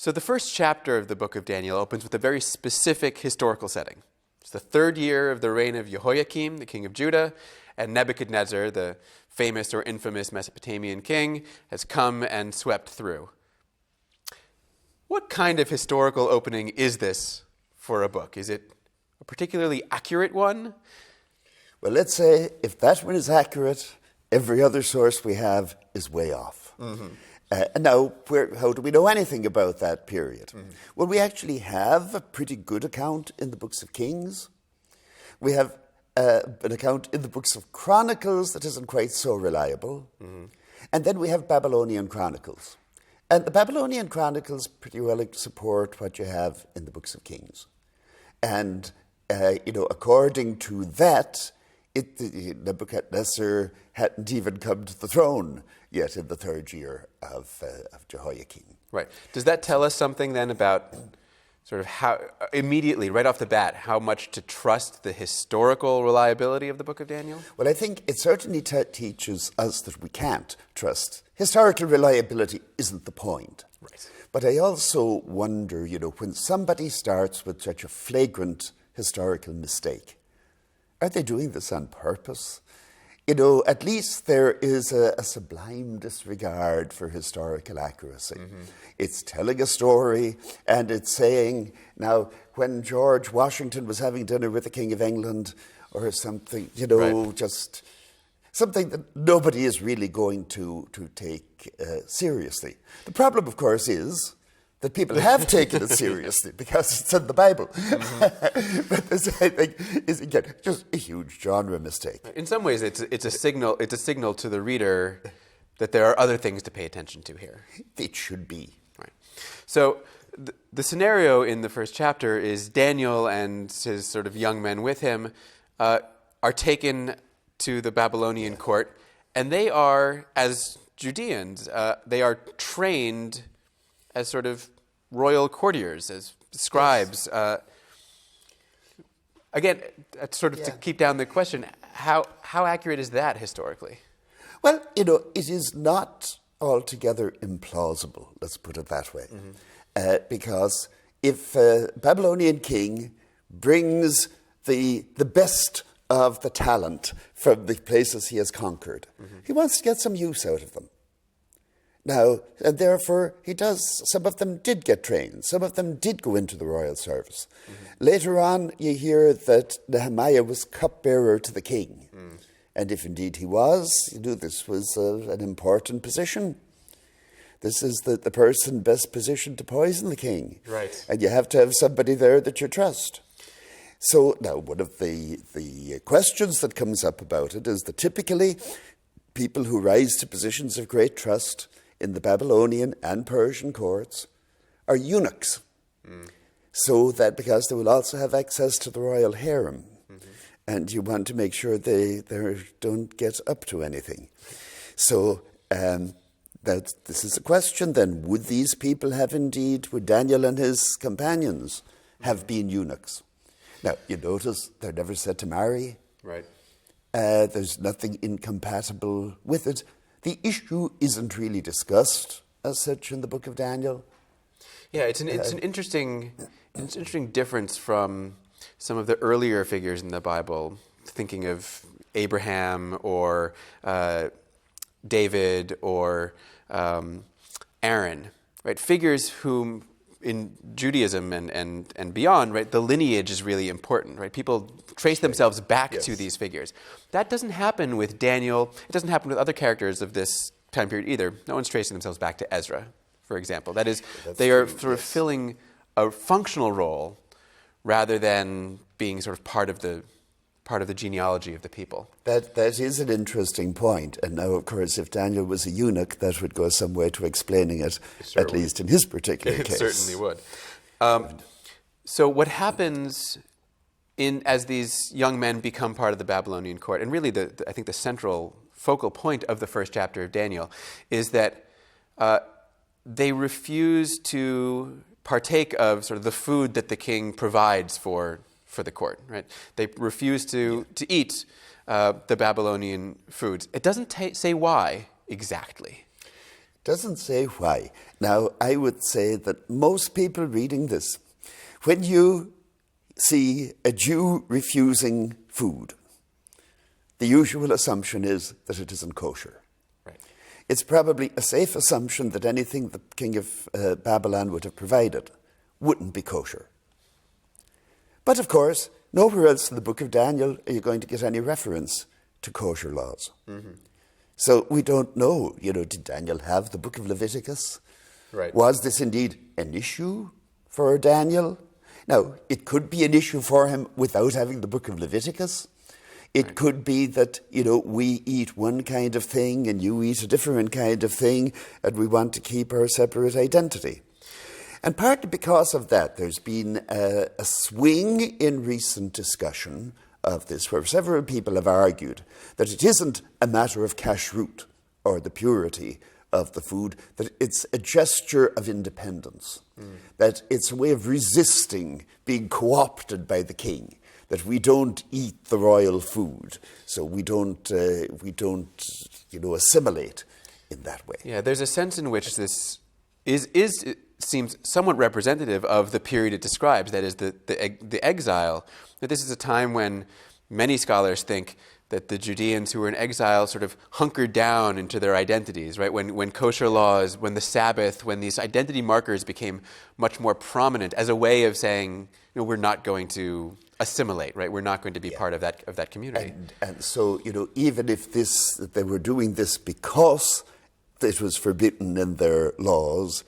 So the first chapter of the book of Daniel opens with a very specific historical setting. It's the 3rd year of the reign of Jehoiakim, the king of Judah, and Nebuchadnezzar, the famous or infamous Mesopotamian king, has come and swept through. What kind of historical opening is this for a book? Is it a particularly accurate one? Well, let's say if that one is accurate, every other source we have is way off. Mm-hmm. Now, how do we know anything about that period? Mm-hmm. Well, we actually have a pretty good account in the books of Kings. We have an account in the books of Chronicles that isn't quite so reliable. Mm-hmm. And then we have Babylonian Chronicles. And the Babylonian Chronicles pretty well support what you have in the books of Kings. And, according to that, Nebuchadnezzar hadn't even come to the throne yet in the 3rd year of Jehoiakim. Right. Does that tell us something then about sort of how, immediately, right off the bat, how much to trust the historical reliability of the book of Daniel? Well, I think it certainly teaches us that we can't trust. Historical reliability isn't the point. Right. But I also wonder, when somebody starts with such a flagrant historical mistake, are they doing this on purpose? At least there is a sublime disregard for historical accuracy. Mm-hmm. It's telling a story, and it's saying, now, when George Washington was having dinner with the King of England, or something, right. Just something that nobody is really going to take seriously. The problem, of course, is that people have taken it seriously because it's in the Bible. Mm-hmm. But this, I think, is again just a huge genre mistake. In some ways, it's a signal. It's a signal to the reader that there are other things to pay attention to here. It should be. Right. So the scenario in the first chapter is Daniel and his sort of young men with him are taken to the Babylonian court, and they are, as Judeans, they are trained as sort of royal courtiers, as scribes. Yes. Again, to keep down the question, how accurate is that historically? Well, it is not altogether implausible, let's put it that way. Mm-hmm. Because if a Babylonian king brings the best of the talent from the places he has conquered, mm-hmm. he wants to get some use out of them. Now, and therefore, he does. Some of them did get trained. Some of them did go into the royal service. Mm-hmm. Later on, you hear that Nehemiah was cupbearer to the king. Mm. And if indeed he was, this was an important position. This is the person best positioned to poison the king. Right. And you have to have somebody there that you trust. So now, one of the questions that comes up about it is that typically people who rise to positions of great trust in the Babylonian and Persian courts are eunuchs. Mm. So that because they will also have access to the royal harem. Mm-hmm. And you want to make sure they don't get up to anything. So this is a question then. Would these people would Daniel and his companions have been eunuchs? Now, you notice they're never said to marry. Right. There's nothing incompatible with it. The issue isn't really discussed as such in the book of Daniel. Yeah, it's an interesting difference from some of the earlier figures in the Bible, thinking of Abraham or David or Aaron, right? Figures whom in Judaism and beyond, right, the lineage is really important, right? People trace themselves back to these figures. That doesn't happen with Daniel. It doesn't happen with other characters of this time period either. No one's tracing themselves back to Ezra, for example. That is, they are sort of filling a functional role rather than being sort of part of the genealogy of the people. That is an interesting point. And now, of course, if Daniel was a eunuch, that would go some way to explaining it, at least in his particular case. It certainly would. So what happens as these young men become part of the Babylonian court, and really I think the central focal point of the first chapter of Daniel is that they refuse to partake of sort of the food that the king provides for the court, right? They refuse to eat the Babylonian foods. It doesn't say why exactly. Doesn't say why. Now, I would say that most people reading this, when you see a Jew refusing food, the usual assumption is that it isn't kosher. Right. It's probably a safe assumption that anything the king of Babylon would have provided wouldn't be kosher. But of course, nowhere else in the book of Daniel are you going to get any reference to kosher laws. Mm-hmm. So we don't know, did Daniel have the book of Leviticus? Right. Was this indeed an issue for Daniel? Now, it could be an issue for him without having the book of Leviticus. It could be that, we eat one kind of thing and you eat a different kind of thing, and we want to keep our separate identity. And partly because of that, there's been a swing in recent discussion of this, where several people have argued that it isn't a matter of kashrut, or the purity of the food, that it's a gesture of independence, that it's a way of resisting being co-opted by the king, that we don't eat the royal food, so we don't assimilate in that way. Yeah, there's a sense in which this it seems somewhat representative of the period it describes, that is the exile. That this is a time when many scholars think that the Judeans who were in exile sort of hunkered down into their identities, right? When kosher laws, when the Sabbath, when these identity markers became much more prominent as a way of saying, we're not going to assimilate, right? We're not going to be part of that community. And so, even if they were doing this because it was forbidden in their laws,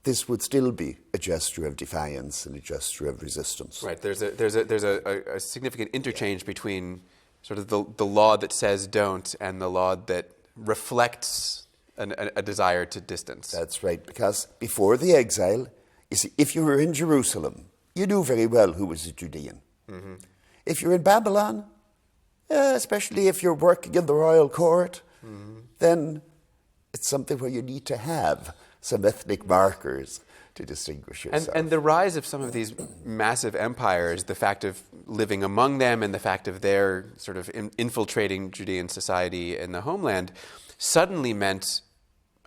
this would still be a gesture of defiance and a gesture of resistance. Right. There's a significant interchange between sort of the law that says don't and the law that reflects a desire to distance. That's right, because before the exile, you see, if you were in Jerusalem, you knew very well who was a Judean. Mm-hmm. If you're in Babylon, especially if you're working in the royal court, then it's something where you need to have some ethnic markers to distinguish yourself. And the rise of some of these massive empires, the fact of living among them and the fact of their sort of infiltrating Judean society in the homeland suddenly meant,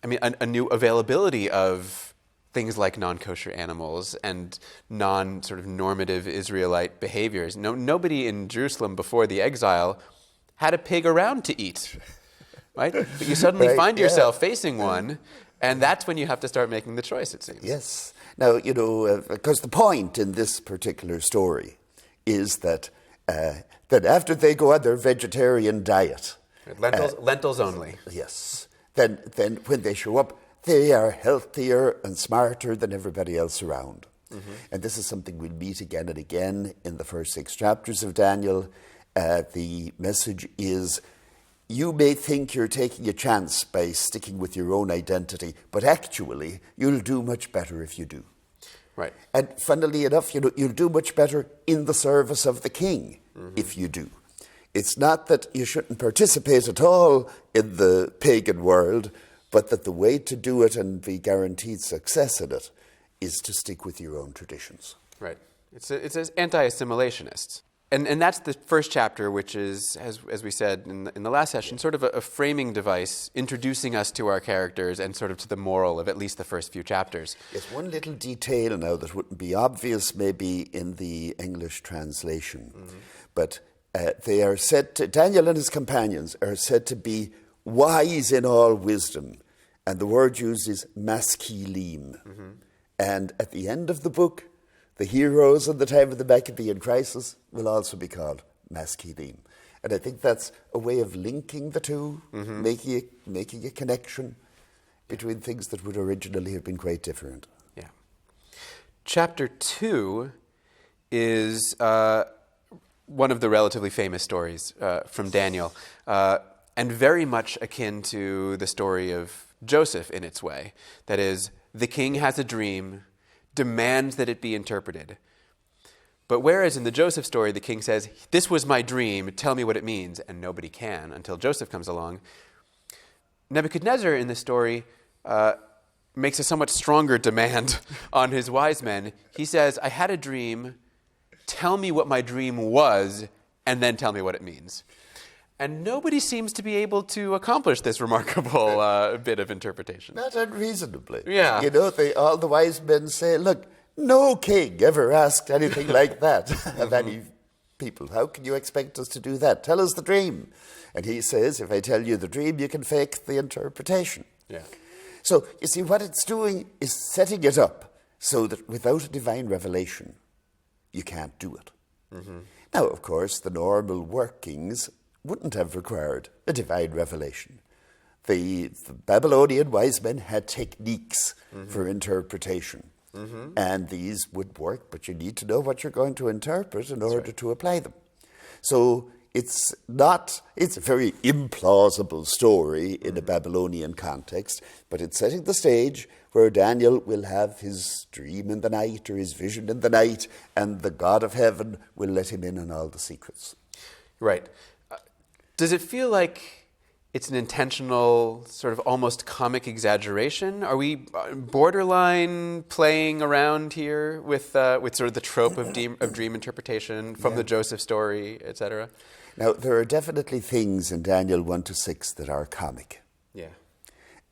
a new availability of things like non-kosher animals and non-sort of normative Israelite behaviors. Nobody in Jerusalem before the exile had a pig around to eat, right? But you suddenly find yourself facing one, and that's when you have to start making the choice, it seems. Yes. Now, because the point in this particular story is that after they go on their vegetarian diet... Lentils only. Yes. Then when they show up, they are healthier and smarter than everybody else around. Mm-hmm. And this is something we'll meet again and again in the first 6 chapters of Daniel. The message is, you may think you're taking a chance by sticking with your own identity, but actually, you'll do much better if you do. Right. And funnily enough, you'll do much better in the service of the king if you do. It's not that you shouldn't participate at all in the pagan world, but that the way to do it and be guaranteed success in it is to stick with your own traditions. Right. It's anti-assimilationist. And that's the first chapter, which is, as we said in the last session, sort of a framing device, introducing us to our characters and sort of to the moral of at least the first few chapters. Yes, one little detail now that wouldn't be obvious maybe in the English translation, but they are said to, Daniel and his companions are said to be wise in all wisdom, and the word used is maskilim. And at the end of the book, the heroes in the time of the Maccabean crisis will also be called maskilim. And I think that's a way of linking the two, making a connection between things that would originally have been quite different. Yeah. Chapter 2 is one of the relatively famous stories from Daniel, and very much akin to the story of Joseph in its way. That is, the king has a dream, demands that it be interpreted. But whereas in the Joseph story, the king says, "This was my dream, tell me what it means," and nobody can until Joseph comes along, Nebuchadnezzar in the story makes a somewhat stronger demand on his wise men. He says, "I had a dream, tell me what my dream was, and then tell me what it means." And nobody seems to be able to accomplish this remarkable bit of interpretation. Not unreasonably. Yeah. All the wise men say, look, no king ever asked anything like that of any people. How can you expect us to do that? Tell us the dream. And he says, if I tell you the dream, you can fake the interpretation. Yeah. So, you see, what it's doing is setting it up so that without a divine revelation, you can't do it. Mm-hmm. Now, of course, the normal workings wouldn't have required a divine revelation. The Babylonian wise men had techniques for interpretation. Mm-hmm. And these would work, but you need to know what you're going to interpret in order to apply them. So it's a very implausible story in a Babylonian context, but it's setting the stage where Daniel will have his dream in the night or his vision in the night, and the God of heaven will let him in on all the secrets. Right. Does it feel like it's an intentional, sort of almost comic exaggeration? Are we borderline playing around here with sort of the trope of dream interpretation from the Joseph story, etc.? Now, there are definitely things in Daniel 1-6 that are comic. Yeah.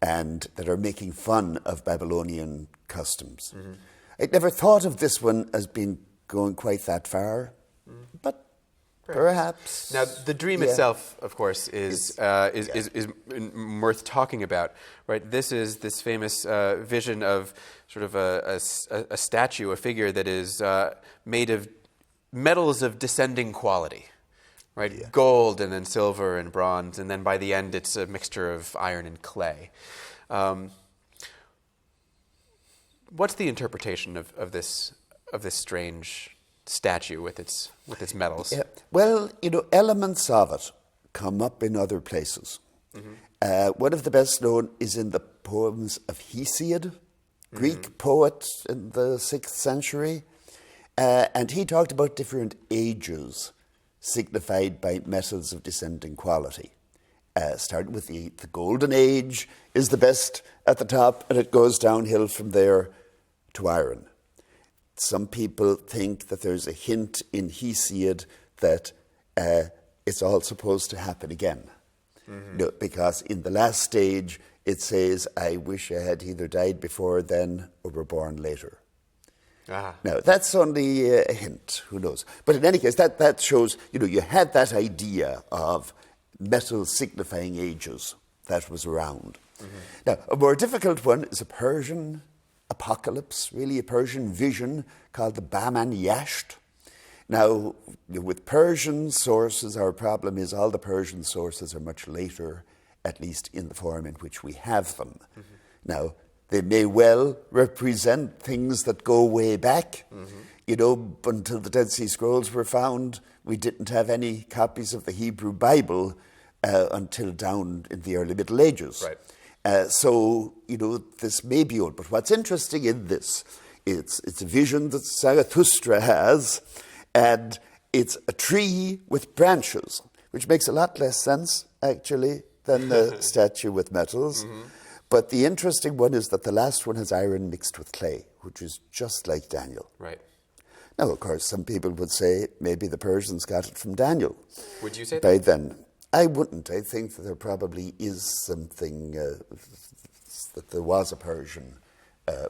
And that are making fun of Babylonian customs. Mm-hmm. I'd never thought of this one as being going quite that far, but perhaps. Now, the dream itself, of course, is worth talking about, right? This is this famous vision of sort of a statue, a figure that is made of metals of descending quality, right? Yeah. Gold and then silver and bronze, and then by the end it's a mixture of iron and clay. What's the interpretation of this strange statue with its metals? Yeah. Well, elements of it come up in other places. Mm-hmm. One of the best known is in the poems of Hesiod, Greek poet in the 6th century. And he talked about different ages signified by metals of descending quality. Starting with the golden age is the best at the top, and it goes downhill from there to iron. Some people think that there's a hint in Hesiod that it's all supposed to happen again. Mm-hmm. Because in the last stage, it says, I wish I had either died before then or were born later. Ah. Now, that's only a hint, who knows. But in any case, that shows, you had that idea of metal signifying ages that was around. Mm-hmm. Now, a more difficult one is a Persian apocalypse, really a Persian vision called the Baman Yasht. Now, with Persian sources, our problem is all the Persian sources are much later, at least in the form in which we have them. Mm-hmm. Now, they may well represent things that go way back. Mm-hmm. Until the Dead Sea Scrolls were found, we didn't have any copies of the Hebrew Bible until down in the early Middle Ages. Right. So, this may be old. But what's interesting in this, it's a vision that Zarathustra has, and it's a tree with branches, which makes a lot less sense, actually, than the statue with metals. Mm-hmm. But the interesting one is that the last one has iron mixed with clay, which is just like Daniel. Right. Now, of course, some people would say maybe the Persians got it from Daniel. Would you say that? By then. I wouldn't. I think that there probably is something, that there was a Persian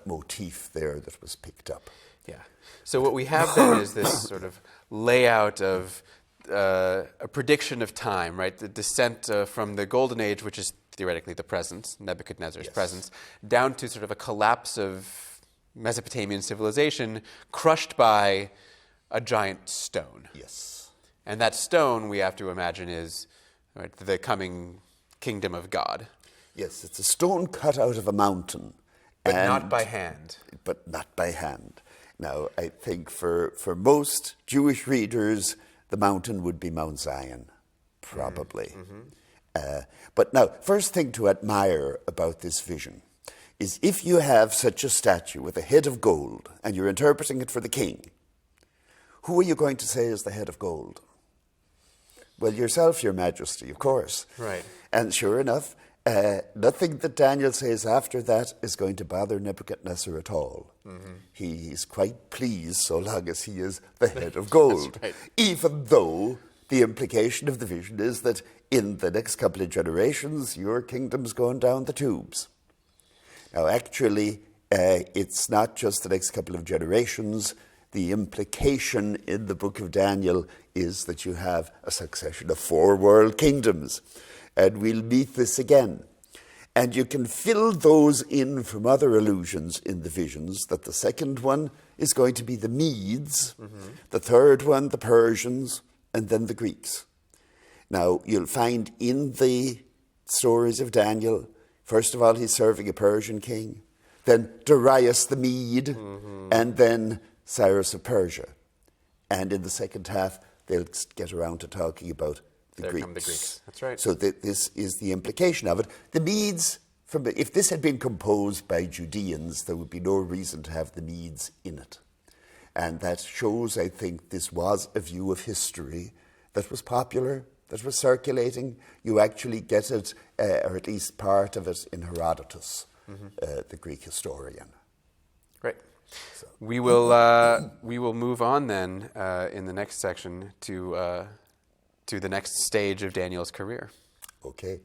motif there that was picked up. Yeah. So what we have then is this sort of layout of a prediction of time, right? The descent from the Golden Age, which is theoretically the present, Nebuchadnezzar's presence, down to sort of a collapse of Mesopotamian civilization crushed by a giant stone. Yes. And that stone, we have to imagine, is the coming kingdom of God. Yes, it's a stone cut out of a mountain. But not by hand. But not by hand. Now, I think for most Jewish readers, the mountain would be Mount Zion, probably. Mm-hmm. But now, first thing to admire about this vision is if you have such a statue with a head of gold and you're interpreting it for the king, who are you going to say is the head of gold? Well, yourself, your majesty, of course. Right. And sure enough, nothing that Daniel says after that is going to bother Nebuchadnezzar at all. Mm-hmm. He's quite pleased so long as he is the head of gold. That's right. Even though the implication of the vision is that in the next couple of generations, your kingdom's going down the tubes. Now, actually, it's not just the next couple of generations. The implication in the book of Daniel is that you have a succession of 4 world kingdoms. And we'll meet this again. And you can fill those in from other allusions in the visions, that the second one is going to be the Medes, the third one the Persians, and then the Greeks. Now, you'll find in the stories of Daniel, first of all, he's serving a Persian king, then Darius the Mede, and then Cyrus of Persia. And in the second half, they'll get around to talking about the There Greeks. come the Greeks. That's right. So this is the implication of it. The Medes, if this had been composed by Judeans, there would be no reason to have the Medes in it. And that shows, I think, this was a view of history that was popular, that was circulating. You actually get it, or at least part of it, in Herodotus, the Greek historian. Right. So. We will move on then in the next section to the next stage of Daniel's career. Okay.